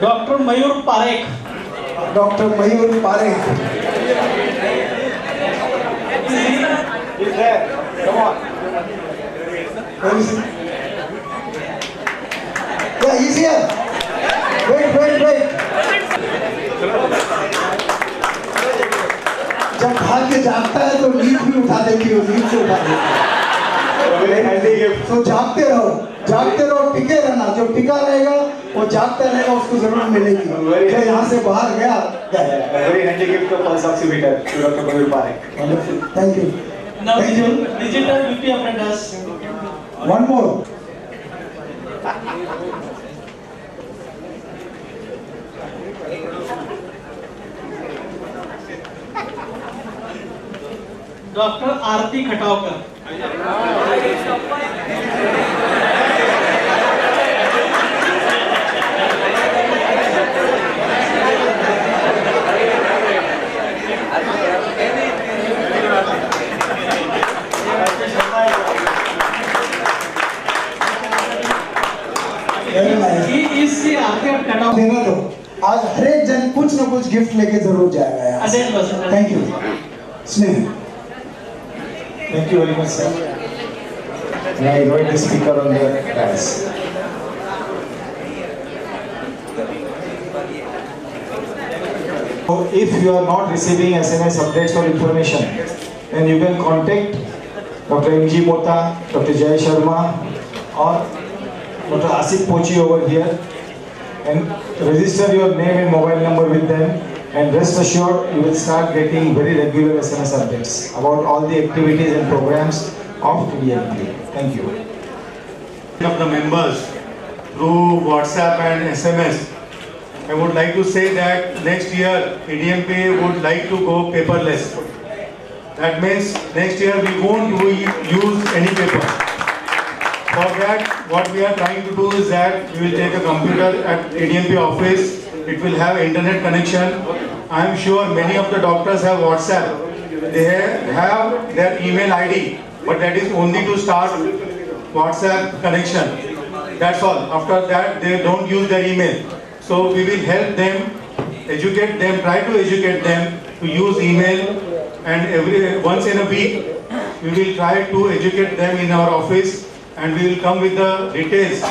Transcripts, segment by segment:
Dr. Mayur Parekh. Dr. Mayur Parekh. He's there. Come on. Where is he? Yeah, he's here. Wait. जब भाग के जागता है तो नींद भी उठा देती हो, नींद से उठा देती है। तो जागते रहो, टिके रहना। जो टिका रहेगा वो जागता रहेगा, उसको जरूर मिलेगी। जो यहाँ से बाहर गया, Very handy gift of pulse oximeter to Dr. Mayur Parekh. wonderful. Thank you. Now Thank you. digital BP apprentice. One more. Dr. Arti Khataukar. Very nice. He is the Arti Khataukar. देना दो। आज हर एक जन कुछ न कुछ gift लेके जरूर जाएगा यहाँ से। Thank you. स्नेह। Thank you very much, sir. And I invite the speaker on the dais. So if you are not receiving SMS updates or information, then you can contact Dr. M.G. Mota, Dr. Jay Sharma, or Dr. Asif Pochi over here, and register your name and mobile number with them. And rest assured, you will start getting very regular SMS updates about all the activities and programs of TDMP. Thank you. Of the members through WhatsApp and SMS. I would like to say that next year EDMP would like to go paperless. That means next year we won't use any paper. For that, what we are trying to do is that we will take a computer at EDMP office. It will have internet connection. I am sure many of the doctors have WhatsApp. They have their email ID, but that is only to start WhatsApp connection. That's all. After that, they don't use their email. So we will help them, educate them, try to educate them to use email, and once in a week we will try to educate them in our office, and we will come with the details,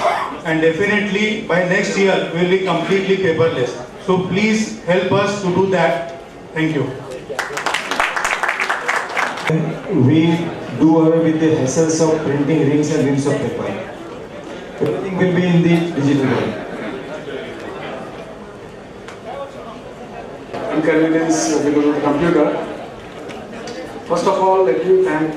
and definitely by next year we will be completely paperless. So please help us to do that. Thank you. We do away with the hassles of printing rings and reams of paper. Everything will be in the digital world. Inconvenience because of the computer. First of all, let me thank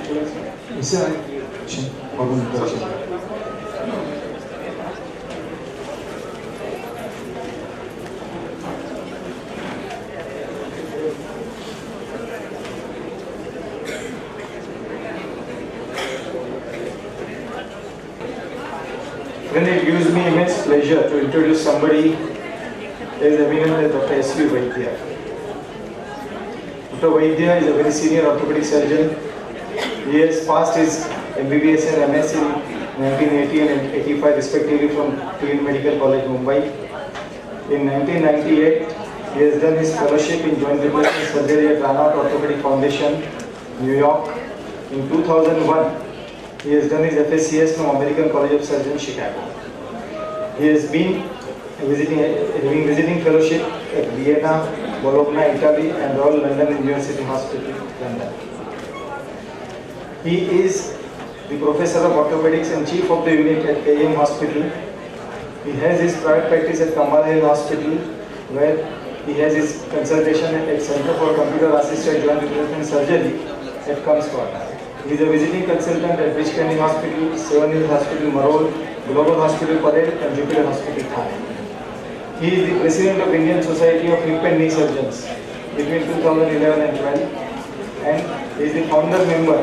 Then it gives me immense pleasure to introduce somebody who is eminent, Dr. S.V. Vaidya. Dr. Vaidya is a very senior orthopedic surgeon. He has passed his MBBS and MS in 1980 and 85 respectively from THANE Medical College, Mumbai. In 1998, he has done his fellowship in joint replacement surgery at RAHUL Orthopedic Foundation, New York. In 2001, he has done his FSCS from American College of Surgeons, Chicago. He has been visiting fellowship at Vienna, Bologna, Italy, and Royal London University Hospital, London. He is the Professor of Orthopedics and Chief of the Unit at KM Hospital. He has his private practice at Kamala Hospital, where he has his consultation at Center for Computer Assisted Joint Replacement Surgery at Kamswat. He is a visiting consultant at RISKCARE Hospital, Seven Hills Hospital, Marrow, Global Hospital, Parade, and Jupiter Hospital, Thane. He is the President of Indian Society of Hip and Knee Surgeons between 2011 and 12, and he is the founder member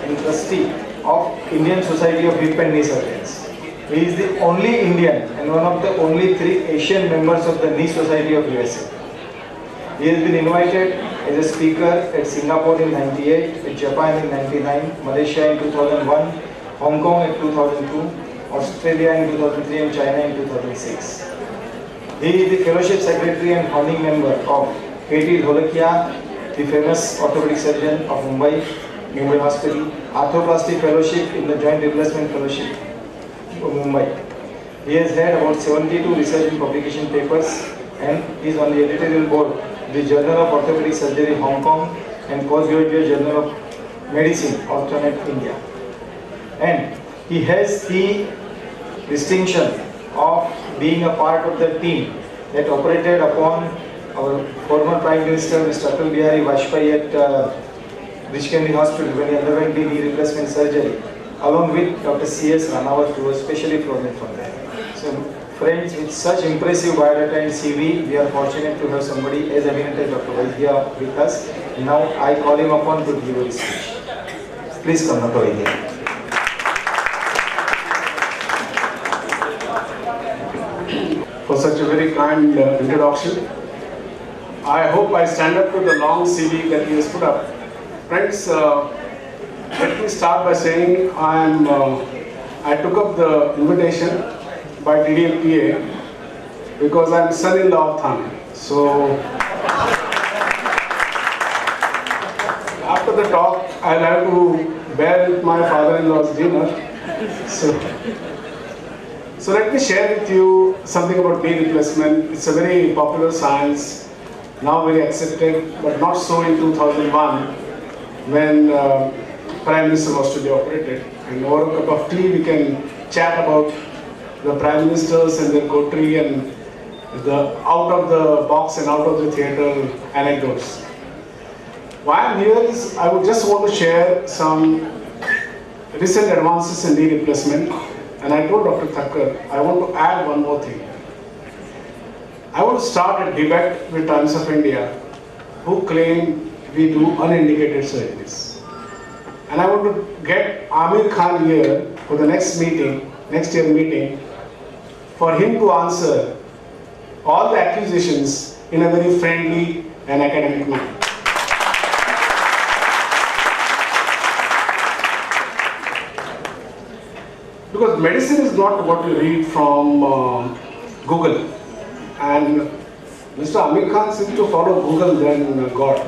and trustee of Indian Society of Hip and Knee Surgeons. He is the only Indian and one of the only 3 Asian members of the Knee Society of USA. He has been invited as a speaker at Singapore in 98, at Japan in 99, Malaysia in 2001, Hong Kong in 2002, Australia in 2003 and China in 2006. He is the fellowship secretary and founding member of K.T. Dholakia, the famous orthopedic surgeon of Mumbai Hospital, arthroplasty fellowship in the Joint Replacement Fellowship of Mumbai. He has had about 72 research and publication papers and is on the editorial board of the Journal of Orthopedic Surgery, Hong Kong, and Postgraduate Journal of Medicine, Alternate India. And he has the distinction of being a part of the team that operated upon our former Prime Minister, Mr. Atal Bihari Vajpayee at RISKCARE Hospital when he underwent the knee replacement surgery, along with Dr. C.S. Ranawat, who was specially flown from there. So, friends, with such impressive biodata and CV, we are fortunate to have somebody as eminent as Dr. Vaidya with us. Now, I call him upon to give his speech. Please come, Dr. Vaidya. For such a very kind introduction. I hope I stand up to the long CV that he has put up. Friends, let me start by saying I took up the invitation by DDMPA because I'm son-in-law of THANE. So after the talk, I'll have to bear with my father-in-law's dinner. So let me share with you something about knee replacement. It's a very popular science, now very accepted, but not so in 2001 when Prime Minister was to be operated. And over a cup of tea we can chat about the Prime Ministers and their coterie and the out of the box and out of the theatre anecdotes. Why I'm here is I would just want to share some recent advances in knee replacement. And I told Dr. Thakkar, I want to add one more thing. I want to start a debate with Times of India who claim we do unindicated surgeries. And I want to get Amir Khan here for the next year meeting, for him to answer all the accusations in a very friendly and academic manner. Because medicine is not what you read from Google. And Mr. Amir Khan seems to follow Google than God.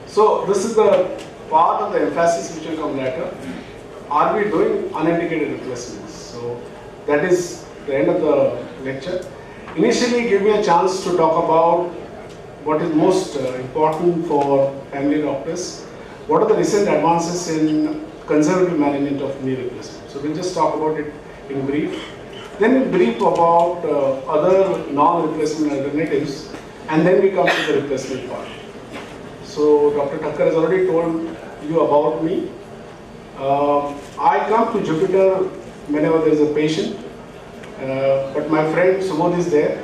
So this is the part of the emphasis which will come later. Are we doing unindicated replacements? So that is the end of the lecture. Initially, give me a chance to talk about what is most important for family doctors. What are the recent advances in conservative management of knee replacement? So we'll just talk about it in brief. Then we'll brief about other non-replacement alternatives, and then we come to the replacement part. So Dr. Thakkar has already told you about me. I come to Jupiter whenever there is a patient, but my friend Subodh is there,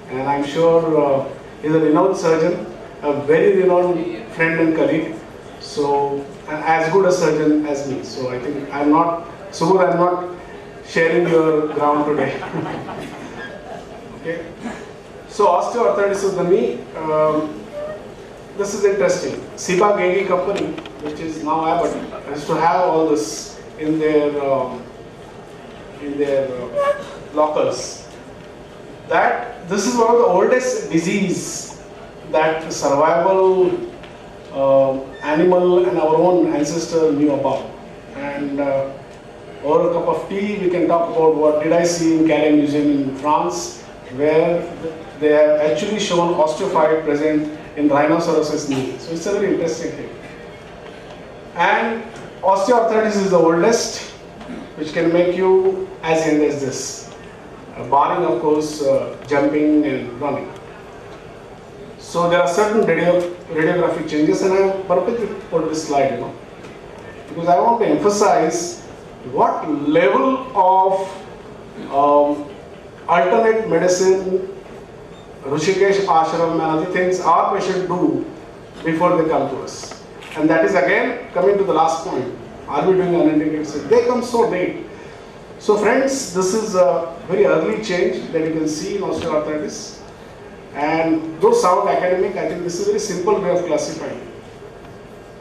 and I'm sure he's a renowned surgeon, a very renowned friend and colleague. So, as good a surgeon as me. So, I think I'm not sharing your ground today. Okay. So, osteoarthritis of the knee. This is interesting. Siba Gegi company, which is now Abbott, has to have all this in their lockers. That this is one of the oldest disease that survival animal and our own ancestor knew about. And over a cup of tea, we can talk about what did I see in Calais Museum in France, where they have actually shown osteophyte present in rhinoceros' knee. So it's a very interesting thing. And osteoarthritis is the oldest, which can make you as young as this, barring of course jumping and running. So there are certain radiographic changes, and I have purposely put this slide, because I want to emphasize what level of alternate medicine, Rishikesh Ashram and other things our patients do before they come to us. And that is again coming to the last point. Are we doing unindicated surgery? They come so late. So friends, this is a very early change that you can see in osteoarthritis. And though sound academic, I think this is a very simple way of classifying.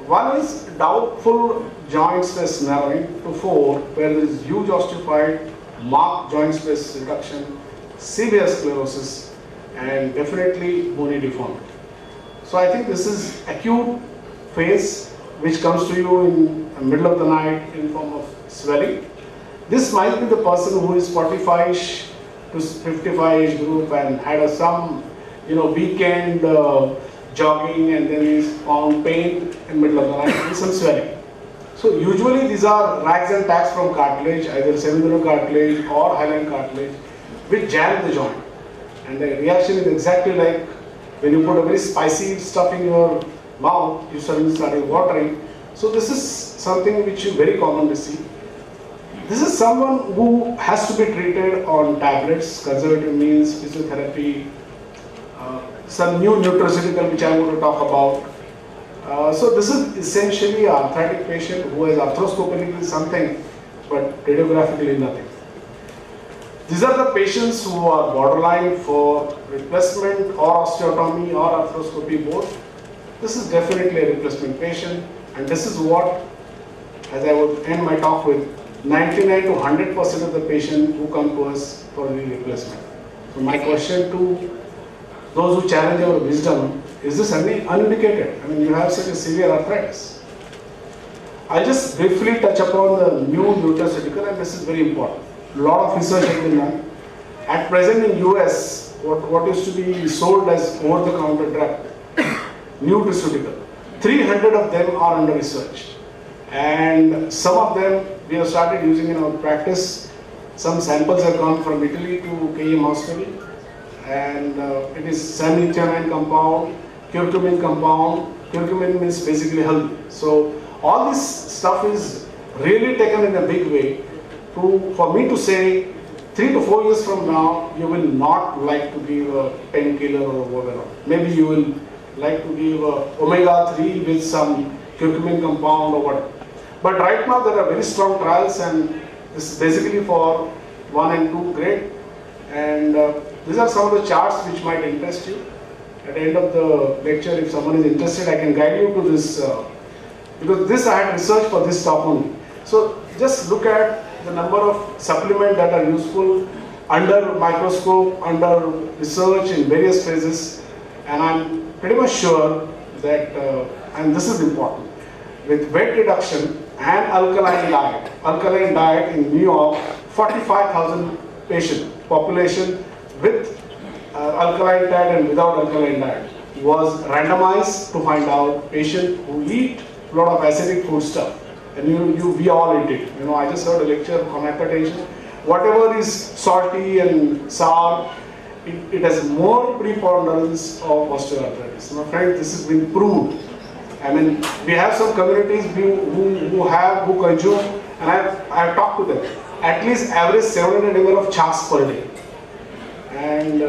One is doubtful joint stress narrowing to 4, where there is huge osteophyte, marked joint space reduction, severe sclerosis, and definitely bony deformity. So I think this is acute phase which comes to you in the middle of the night in form of swelling. This might be the person who is 45 to 55 age group and had some weekend jogging and then is found pain in the middle of the night and some swelling. So usually these are rags and tags from cartilage, either seminal cartilage or hyaline cartilage, which jam the joint. And the reaction is exactly like when you put a very spicy stuff in your mouth, you suddenly start watering. So this is something which you very commonly see. This is someone who has to be treated on tablets, conservative means, physiotherapy, some new nutraceutical which I am going to talk about. So this is essentially an arthritic patient who has arthroscopically something but radiographically nothing. These are the patients who are borderline for replacement or osteotomy or arthroscopy both. This is definitely a replacement patient, and this is what, as I would end my talk with, 99 to 100% of the patients who come to us for knee replacement. So my question to those who challenge our wisdom, is this unindicated? I mean, you have such a severe arthritis. I'll just briefly touch upon the new nutraceutical, and this is very important. A lot of research has been done. At present in US, what used to be sold as over-the-counter drug, nutraceutical, 300 of them are under research. And some of them we have started using in our practice. Some samples have come from Italy to KM hospital. And it is samethionine compound, curcumin compound. Curcumin means basically healthy. So all this stuff is really taken in a big way for me to say 3 to 4 years from now, you will not like to give a painkiller or whatever. Maybe you will like to give omega-3 with some curcumin compound or whatever. But right now there are very strong trials, and this is basically for 1 and 2 grade. And these are some of the charts which might interest you. At the end of the lecture, if someone is interested, I can guide you to this, because this I had researched for this talk only. So just look at the number of supplements that are useful under microscope, under research in various phases, and I'm pretty much sure that, and this is important, with weight reduction and alkaline diet in New York, 45,000 patient population with alkaline diet and without alkaline diet was randomized to find out patient who eat a lot of acidic food stuff. And we all eat it. I just heard a lecture on hypertension. Whatever is salty and sour, it has more preponderance of osteoarthritis. My friend, this has been proved. I mean, we have some communities who consume, and I have talked to them, at least average 700 ml of chas per day. And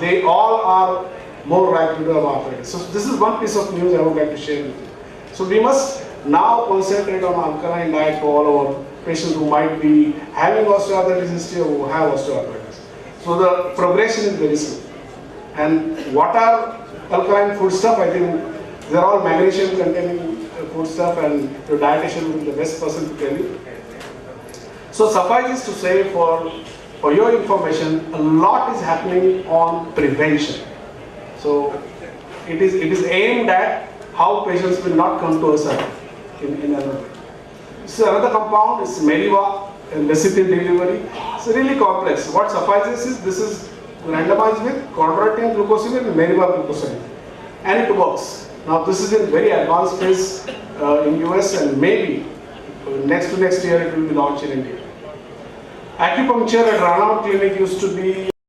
they all are more likely to have arthritis. So this is one piece of news I would like to share with you. So we must now concentrate on alkaline diet for all our patients who might be having osteoarthritis history or who have osteoarthritis. So the progression is very slow. And what are alkaline food stuff? I think they're all magnesium containing food stuff, and your dietitian will be the best person to tell you. So suffice it to say, for your information, a lot is happening on prevention. So it is aimed at how patients will not come to us in another way. So another compound is Meriva, lecithin delivery. It's really complex. What suffices is this is randomized with chondroitin glucosamine and Meriva glucosamine, and it works. Now this is in very advanced phase in US, and maybe next year it will be launched in India. Acupuncture at RAHUL clinic used to be